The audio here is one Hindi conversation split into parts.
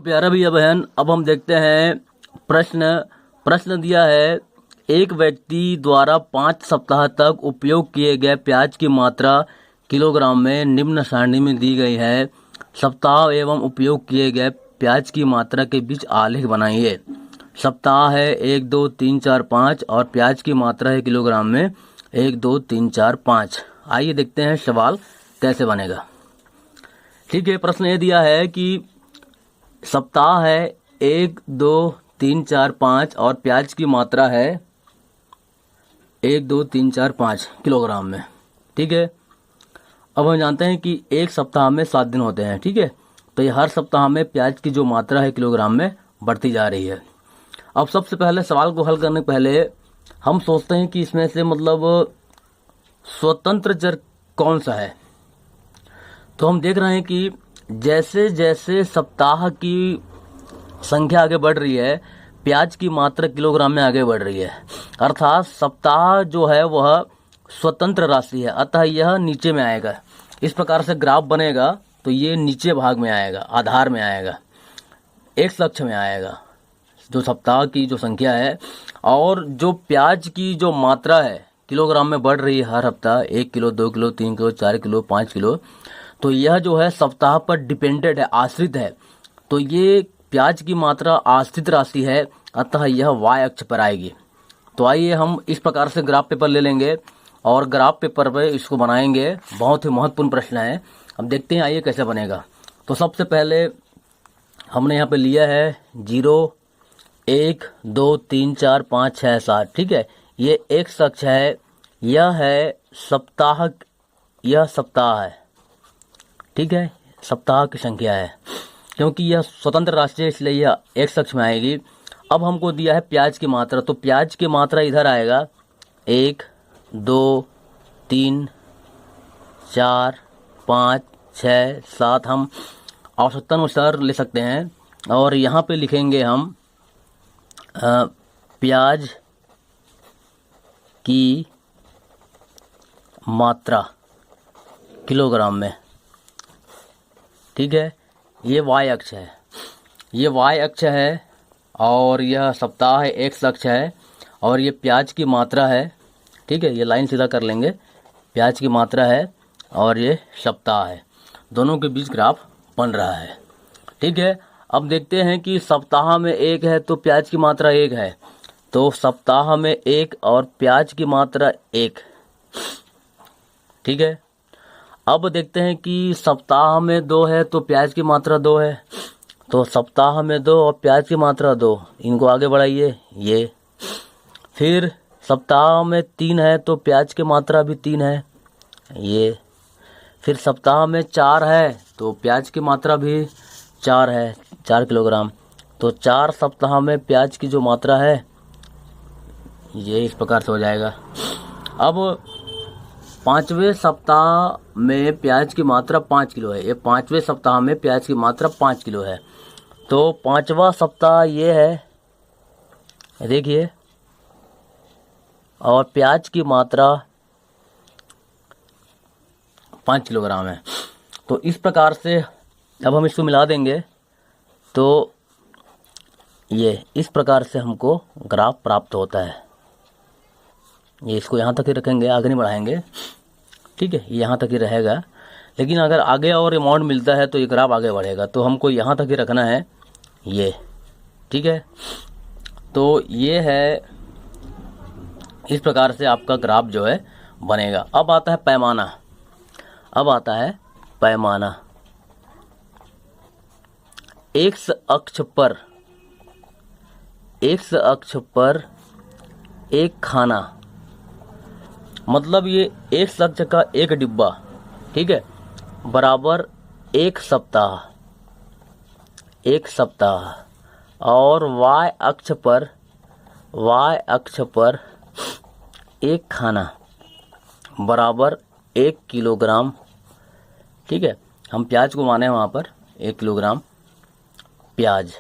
प्यारा भैया बहन, अब हम देखते हैं प्रश्न दिया है, एक व्यक्ति द्वारा 5 सप्ताह तक उपयोग किए गए प्याज की मात्रा किलोग्राम में निम्न सारणी में दी गई है। सप्ताह एवं उपयोग किए गए प्याज की मात्रा के बीच आलेख बनाइए। सप्ताह है 1, 2, 3, 4, 5 और प्याज की मात्रा है किलोग्राम में 1, 2, 3, 4, 5। आइए देखते हैं सवाल कैसे बनेगा। ठीक है, प्रश्न ये दिया है कि सप्ताह है 1, 2, 3, 4, 5 और प्याज की मात्रा है 1, 2, 3, 4, 5 किलोग्राम में। ठीक है, अब हम जानते हैं कि एक सप्ताह में 7 दिन होते हैं। ठीक है, तो ये हर सप्ताह में प्याज की जो मात्रा है किलोग्राम में बढ़ती जा रही है। अब सबसे पहले सवाल को हल करने पहले हम सोचते हैं कि इसमें से मतलब स्वतंत्र चर कौन सा है। तो हम देख रहे हैं कि जैसे जैसे सप्ताह की संख्या आगे बढ़ रही है, प्याज की मात्रा किलोग्राम में आगे बढ़ रही है। अर्थात सप्ताह जो है वह स्वतंत्र राशि है, अतः यह नीचे में आएगा। इस प्रकार से ग्राफ बनेगा तो ये नीचे भाग में आएगा, आधार में आएगा, एक्स अक्ष में आएगा जो सप्ताह की जो संख्या है। और जो प्याज की जो मात्रा है किलोग्राम में बढ़ रही है हर हफ्ता, 1 kilo, 2 kilo, 3 kilo, 4 kilo, 5 kilo, तो यह जो है सप्ताह पर डिपेंडेंट है, आश्रित है। तो ये प्याज की मात्रा आश्रित राशि है, अतः यह वाई अक्ष पर आएगी। तो आइए हम इस प्रकार से ग्राफ पेपर ले लेंगे और ग्राफ पेपर पे इसको बनाएंगे। बहुत ही महत्वपूर्ण प्रश्न है। अब देखते हैं आइए कैसे बनेगा। तो सबसे पहले हमने यहाँ पे लिया है 0, 1, 2, 3, 4, 5, 6, 7। ठीक है, ये एक अक्ष है, यह है सप्ताह, यह सप्ताह है। ठीक है, सप्ताह की संख्या है, क्योंकि यह स्वतंत्र राशि है इसलिए यह एक अक्ष में आएगी। अब हमको दिया है प्याज की मात्रा, तो प्याज की मात्रा इधर आएगा 1, 2, 3, 4, 5, 6, 7। हम आवश्यकता अनुसार ले सकते हैं और यहाँ पे लिखेंगे हम प्याज की मात्रा किलोग्राम में। ठीक है, ये वाई अक्ष है, ये वाई अक्ष है और यह सप्ताह है, एक्स अक्ष है और ये प्याज की मात्रा है। ठीक है, ये लाइन सीधा कर लेंगे, प्याज की मात्रा है और ये सप्ताह है, दोनों के बीच ग्राफ बन रहा है। ठीक है, अब देखते हैं कि सप्ताह में 1 है तो प्याज की मात्रा 1 है, तो सप्ताह में 1 और प्याज की मात्रा 1। ठीक है, अब देखते हैं कि सप्ताह में 2 है तो प्याज की मात्रा 2 है, तो सप्ताह में 2 और प्याज की मात्रा 2, इनको आगे बढ़ाइए ये। फिर सप्ताह में 3 है तो प्याज की मात्रा भी 3 है ये। फिर सप्ताह में 4 है तो प्याज की मात्रा भी 4 है, 4 किलोग्राम। तो 4 सप्ताह में प्याज की जो मात्रा है ये इस प्रकार से हो जाएगा। अब 5वें सप्ताह में प्याज की मात्रा 5 किलो है, ये 5वें सप्ताह में प्याज की मात्रा 5 किलो है। तो 5वां सप्ताह ये है, देखिए, और प्याज की मात्रा 5 किलोग्राम है। तो इस प्रकार से अब हम इसको मिला देंगे तो ये इस प्रकार से हमको ग्राफ प्राप्त होता है। ये इसको यहाँ तक ही रखेंगे, आगे नहीं बढ़ाएंगे। ठीक है, यहाँ तक ही रहेगा, लेकिन अगर आगे और अमाउंट मिलता है तो ये ग्राफ आगे बढ़ेगा। तो हमको यहाँ तक ही रखना है ये। ठीक है, तो ये है, इस प्रकार से आपका ग्राफ जो है बनेगा। अब आता है पैमाना, अब आता है पैमाना। एक्स अक्ष पर, एक्स अक्ष पर एक खाना, मतलब ये एक्स अक्ष का एक डिब्बा, ठीक है, बराबर एक सप्ताह, एक सप्ताह। और वाई अक्ष पर, वाई अक्ष पर एक खाना बराबर 1 किलोग्राम। ठीक है, हम प्याज को माने वहाँ पर 1 किलोग्राम प्याज।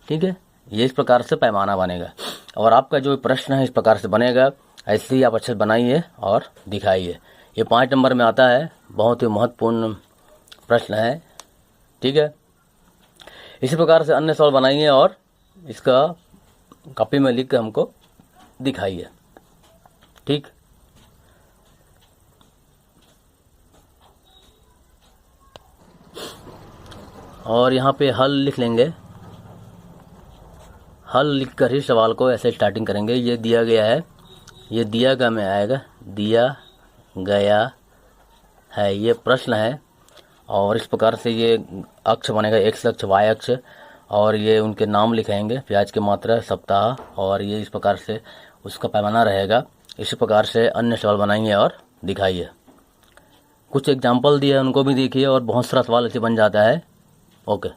ठीक है, ये इस प्रकार से पैमाना बनेगा। और आपका जो प्रश्न है इस प्रकार से बनेगा, ऐसे ही आप अच्छे से बनाइए और दिखाइए। ये 5 नंबर में आता है, बहुत ही महत्वपूर्ण प्रश्न है। ठीक है, इसी प्रकार से अन्य सवाल बनाइए और इसका कॉपी में लिख के हमको दिखाइए। ठीक, और यहाँ पे हल लिख लेंगे। हल लिखकर ही सवाल को ऐसे स्टार्टिंग करेंगे। ये दिया गया है, ये दिया गया में आएगा, दिया गया है, ये प्रश्न है। और इस प्रकार से ये अक्ष बनेगा, एक्स अक्ष, वाई अक्ष, और ये उनके नाम लिखेंगे, प्याज की मात्रा, सप्ताह, और ये इस प्रकार से उसका पैमाना रहेगा। इसी प्रकार से अन्य सवाल बनाइए और दिखाइए। कुछ एग्जाम्पल दिए हैं, उनको भी देखिए, और बहुत सारा सवाल ऐसे बन जाता है। ओके।